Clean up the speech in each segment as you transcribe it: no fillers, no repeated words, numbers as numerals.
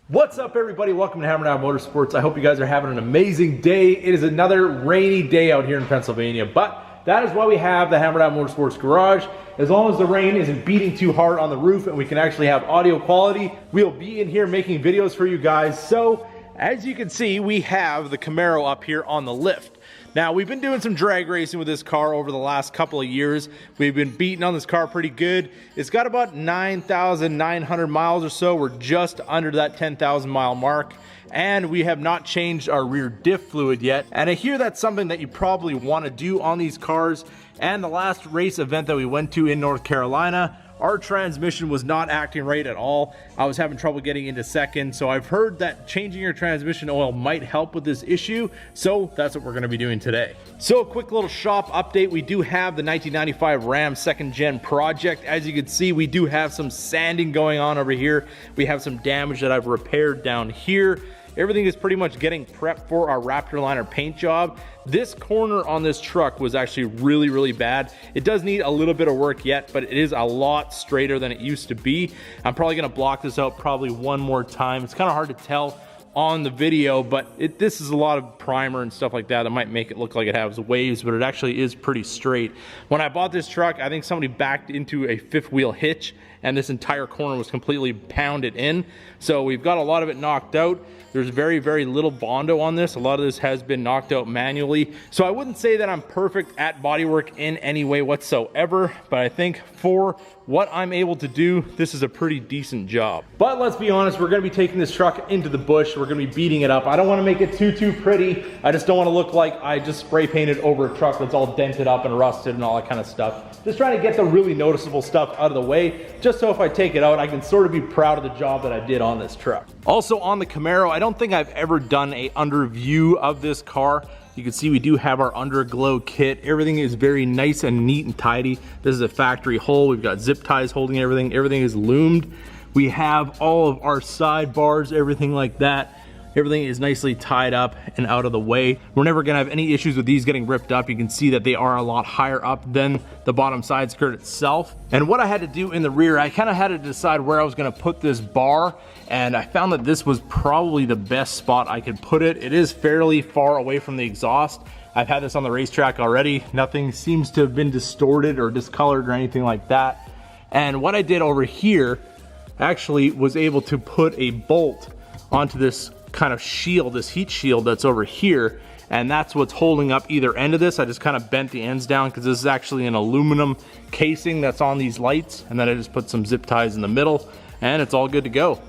What's up, everybody? Welcome to Hammerdown Motorsports. I hope you guys are having an amazing day. It is another rainy day out here in Pennsylvania, but that is why we have the Hammerdown Motorsports Garage. As long as the rain isn't beating too hard on the roof and we can actually have audio quality, we'll be in here making videos for you guys. So, as you can see, we have the Camaro up here on the lift. Now, we've been doing some drag racing with this car over the last couple of years. We've been beating on this car pretty good. It's got about 9,900 miles or so. We're just under that 10,000 mile mark. And we have not changed our rear diff fluid yet. And I hear that's something that you probably want to do on these cars. And the last race event that we went to in North Carolina, our transmission was not acting right at all. I was having trouble getting into second, so I've heard that changing your transmission oil might help with this issue, so that's what we're gonna be doing today. So a quick little shop update. We do have the 1995 Ram 2nd Gen Project. As you can see, we do have some sanding going on over here. We have some damage that I've repaired down here. Everything is pretty much getting prepped for our Raptor liner paint job. This corner on this truck was actually really bad. It does need a little bit of work yet, but it is a lot straighter than it used to be. I'm probably gonna block this out probably one more time. It's kind of hard to tell on the video, but this is a lot of primer and stuff like that that might make it look like it has waves, but it actually is pretty straight. When I bought this truck, I think somebody backed into a fifth wheel hitch and this entire corner was completely pounded in. So we've got a lot of it knocked out. There's very little Bondo on this. A lot of this has been knocked out manually. So I wouldn't say that I'm perfect at bodywork in any way whatsoever, but I think for what I'm able to do, this is a pretty decent job. But let's be honest, we're gonna be taking this truck into the bush. We're gonna be beating it up. I don't wanna make it too pretty. I just don't wanna look like I just spray painted over a truck that's all dented up and rusted and all that kind of stuff. Just trying to get the really noticeable stuff out of the way, just so if I take it out, I can sort of be proud of the job that I did on this truck. Also on the Camaro, I don't think I've ever done a under view of this car. You can see we do have our underglow kit. Everything is very nice and neat and tidy. This is a factory hole. We've got zip ties holding everything. Everything is loomed. We have all of our sidebars, everything like that. Everything is nicely tied up and out of the way. We're never gonna have any issues with these getting ripped up. You can see that they are a lot higher up than the bottom side skirt itself. And what I had to do in the rear, I kind of had to decide where I was gonna put this bar, and I found that this was probably the best spot I could put it. It is fairly far away from the exhaust. I've had this on the racetrack already. Nothing seems to have been distorted or discolored or anything like that. And what I did over here actually was able to put a bolt onto this kind of shield, this heat shield that's over here, and that's what's holding up either end of this. I just kind of bent the ends down because this is actually an aluminum casing that's on these lights, and then I just put some zip ties in the middle and it's all good to go.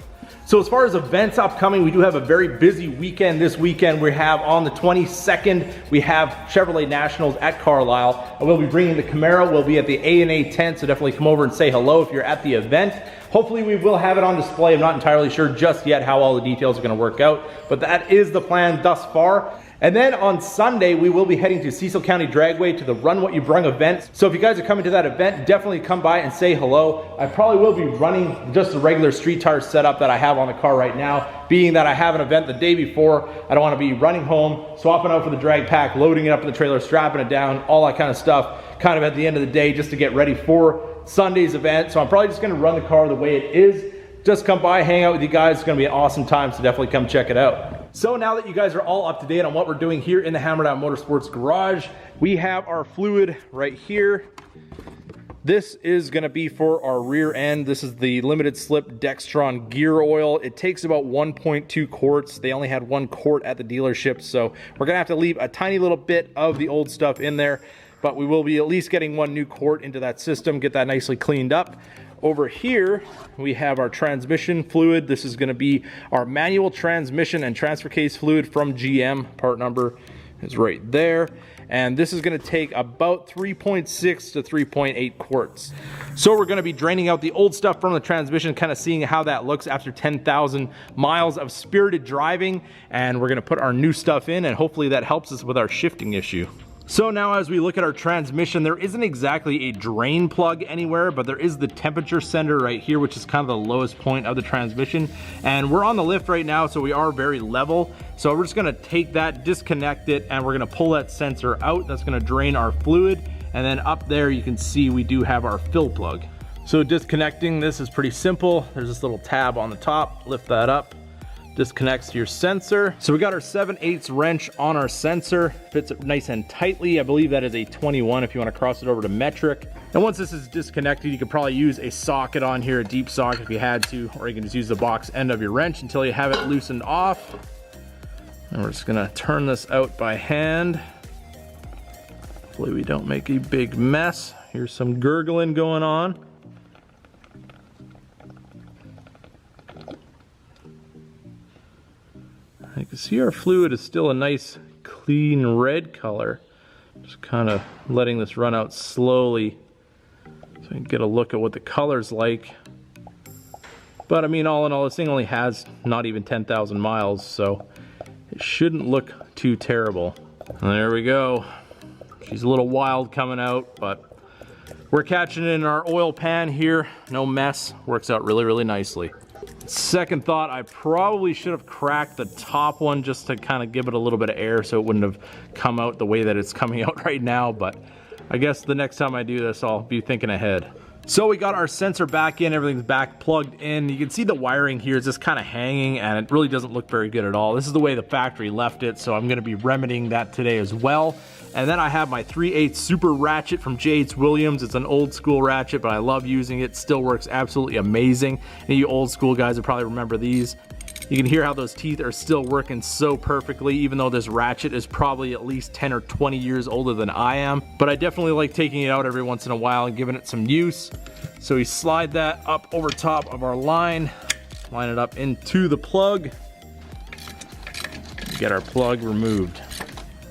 So as far as events upcoming, we do have a very busy weekend this weekend. We have on the 22nd, we have Chevrolet Nationals at Carlisle. We'll be bringing the Camaro. We'll be at the A&A tent, so definitely come over and say hello if you're at the event. Hopefully we will have it on display. I'm not entirely sure just yet how all the details are gonna work out, but that is the plan thus far. And then on Sunday, we will be heading to Cecil County Dragway to the Run What You Brung event. So if you guys are coming to that event, definitely come by and say hello. I probably will be running just the regular street tire setup that I have on the car right now, being that I have an event the day before. I don't want to be running home, swapping out for the drag pack, loading it up in the trailer, strapping it down, all that kind of stuff, kind of at the end of the day just to get ready for Sunday's event. So I'm probably just gonna run the car the way it is. Just come by, hang out with you guys. It's gonna be an awesome time, so definitely come check it out. So now that you guys are all up to date on what we're doing here in the Hammerdown Motorsports Garage, we have our fluid right here. This is gonna be for our rear end. This is the limited slip Dextron gear oil. It takes about 1.2 quarts. They only had 1 quart at the dealership, so we're gonna have to leave a tiny little bit of the old stuff in there, but we will be at least getting 1 new quart into that system, get that nicely cleaned up. Over here, we have our transmission fluid. This is gonna be our manual transmission and transfer case fluid from GM. Part number is right there. And this is gonna take about 3.6 to 3.8 quarts. So we're gonna be draining out the old stuff from the transmission, kind of seeing how that looks after 10,000 miles of spirited driving. And we're gonna put our new stuff in, and hopefully that helps us with our shifting issue. So now as we look at our transmission, there isn't exactly a drain plug anywhere, but there is the temperature sender right here, which is kind of the lowest point of the transmission. And we're on the lift right now, so we are very level. So we're just gonna take that, disconnect it, and we're gonna pull that sensor out. That's gonna drain our fluid. And then up there, you can see we do have our fill plug. So disconnecting this is pretty simple. There's this little tab on the top, lift that up, disconnects to your sensor. So we got our 7/8 wrench on our sensor. Fits it nice and tightly. I believe that is a 21 if you want to cross it over to metric. And once this is disconnected, you could probably use a socket on here, a deep socket if you had to, or you can just use the box end of your wrench until you have it loosened off. And we're just gonna turn this out by hand. Hopefully we don't make a big mess. Here's some gurgling going on. You can see our fluid is still a nice clean red color. Just kind of letting this run out slowly so I can get a look at what the color's like. But I mean, all in all, this thing only has not even 10,000 miles, so it shouldn't look too terrible. And there we go. She's a little wild coming out, but we're catching it in our oil pan here. No mess. Works out really, really nicely. Second thought, I probably should have cracked the top one just to kind of give it a little bit of air so it wouldn't have come out the way that it's coming out right now, but I guess the next time I do this, I'll be thinking ahead. So we got our sensor back in, everything's back plugged in. You can see the wiring here is just kind of hanging and it really doesn't look very good at all. This is the way the factory left it, so I'm gonna be remedying that today as well. And then I have my 3/8 super ratchet from J.H. Williams. It's an old school ratchet, but I love using it. Still works absolutely amazing. And you old school guys will probably remember these. You can hear how those teeth are still working so perfectly, even though this ratchet is probably at least 10 or 20 years older than I am. But I definitely like taking it out every once in a while and giving it some use. So we slide that up over top of our line it up into the plug, get our plug removed.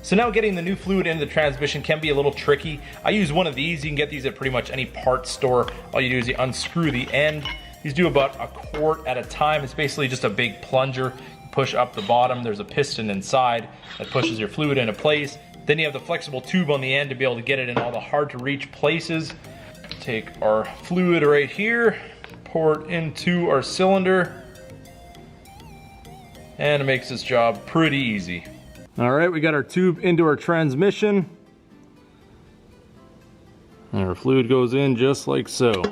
So now getting the new fluid into the transmission can be a little tricky. I use one of these. You can get these at pretty much any parts store. All you do is you unscrew the end. These do about a quart at a time. It's basically just a big plunger. You push up the bottom. There's a piston inside that pushes your fluid into place. Then you have the flexible tube on the end to be able to get it in all the hard to reach places. Take our fluid right here, pour it into our cylinder, and it makes this job pretty easy. All right, we got our tube into our transmission. And our fluid goes in just like so.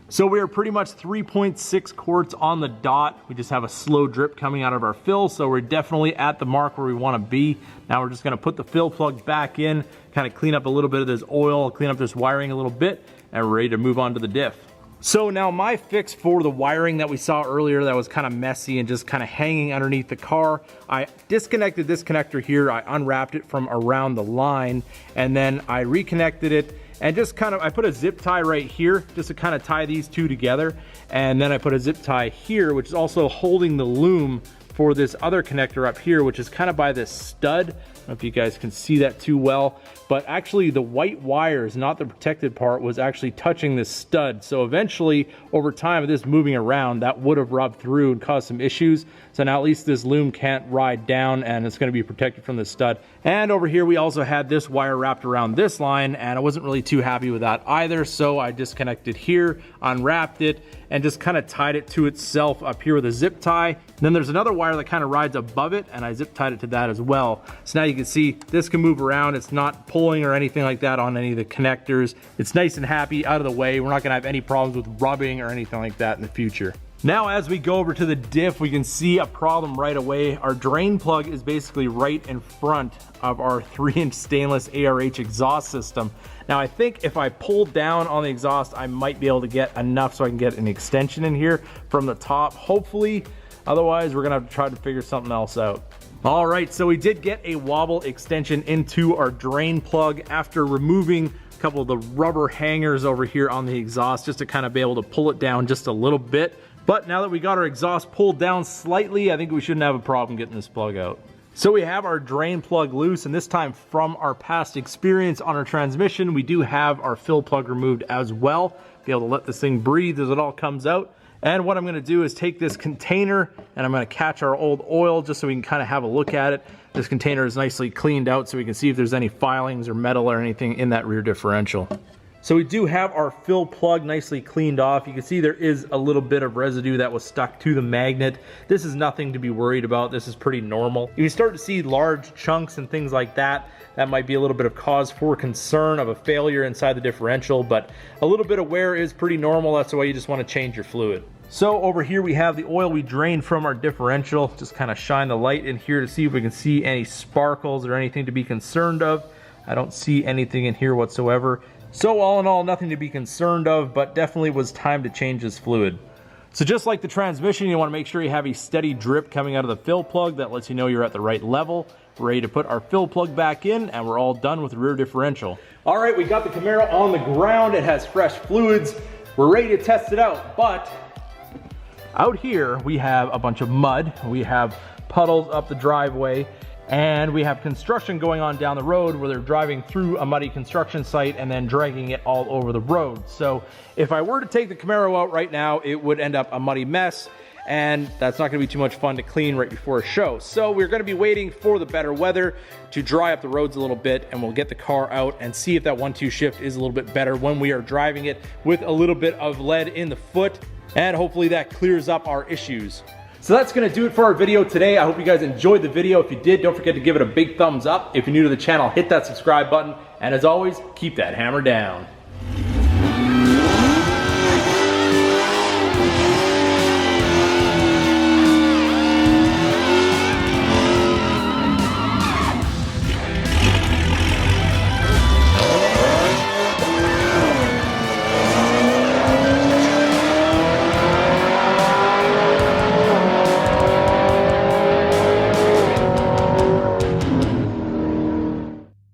So we are pretty much 3.6 quarts on the dot. We just have a slow drip coming out of our fill, so we're definitely at the mark where we want to be. Now we're just going to put the fill plug back in, kind of clean up a little bit of this oil, clean up this wiring a little bit, and we're ready to move on to the diff. So now my fix for the wiring that we saw earlier that was kind of messy and just kind of hanging underneath the car, I disconnected this connector here, I unwrapped it from around the line, and then I reconnected it and just kind of, I put a zip tie right here just to kind of tie these two together, and then I put a zip tie here which is also holding the loom for this other connector up here, which is kind of by this stud. I don't know if you guys can see that too well, but actually the white wires, not the protected part, was actually touching this stud. So eventually, over time of this moving around, that would have rubbed through and caused some issues. So now at least this loom can't ride down and it's gonna be protected from the stud. And over here, we also had this wire wrapped around this line, and I wasn't really too happy with that either. So I disconnected here, unwrapped it, and just kind of tied it to itself up here with a zip tie. And then there's another wire that kind of rides above it, and I zip tied it to that as well. So now you can see this can move around. It's not pulling or anything like that on any of the connectors. It's nice and happy out of the way. We're not gonna have any problems with rubbing or anything like that in the future. Now as we go over to the diff, we can see a problem right away. Our drain plug is basically right in front of our 3-inch stainless ARH exhaust system. Now I think if I pull down on the exhaust, I might be able to get enough so I can get an extension in here from the top, hopefully. Otherwise, we're gonna have to try to figure something else out. All right, so we did get a wobble extension into our drain plug after removing a couple of the rubber hangers over here on the exhaust just to kind of be able to pull it down just a little bit. But now that we got our exhaust pulled down slightly, I think we shouldn't have a problem getting this plug out. So we have our drain plug loose, and this time from our past experience on our transmission, we do have our fill plug removed as well. Be able to let this thing breathe as it all comes out. And what I'm gonna do is take this container and I'm gonna catch our old oil just so we can kind of have a look at it. This container is nicely cleaned out so we can see if there's any filings or metal or anything in that rear differential. So we do have our fill plug nicely cleaned off. You can see there is a little bit of residue that was stuck to the magnet. This is nothing to be worried about. This is pretty normal. If you start to see large chunks and things like that, that might be a little bit of cause for concern of a failure inside the differential, but a little bit of wear is pretty normal. That's why you just want to change your fluid. So over here we have the oil we drained from our differential. Just kind of shine the light in here to see if we can see any sparkles or anything to be concerned of. I don't see anything in here whatsoever. So all in all, nothing to be concerned of, but definitely was time to change this fluid. So just like the transmission, you want to make sure you have a steady drip coming out of the fill plug. That lets you know you're at the right level. We're ready to put our fill plug back in, and we're all done with the rear differential. All right, we got the Camaro on the ground. It has fresh fluids. We're ready to test it out, but out here we have a bunch of mud. We have puddles up the driveway, and we have construction going on down the road where they're driving through a muddy construction site and then dragging it all over the road. So if I were to take the Camaro out right now, it would end up a muddy mess, and that's not gonna be too much fun to clean right before a show. So we're gonna be waiting for the better weather to dry up the roads a little bit, and we'll get the car out and see if that 1-2 shift is a little bit better when we are driving it with a little bit of lead in the foot, and hopefully that clears up our issues. So that's gonna do it for our video today. I hope you guys enjoyed the video. If you did, don't forget to give it a big thumbs up. If you're new to the channel, hit that subscribe button. And as always, keep that hammer down.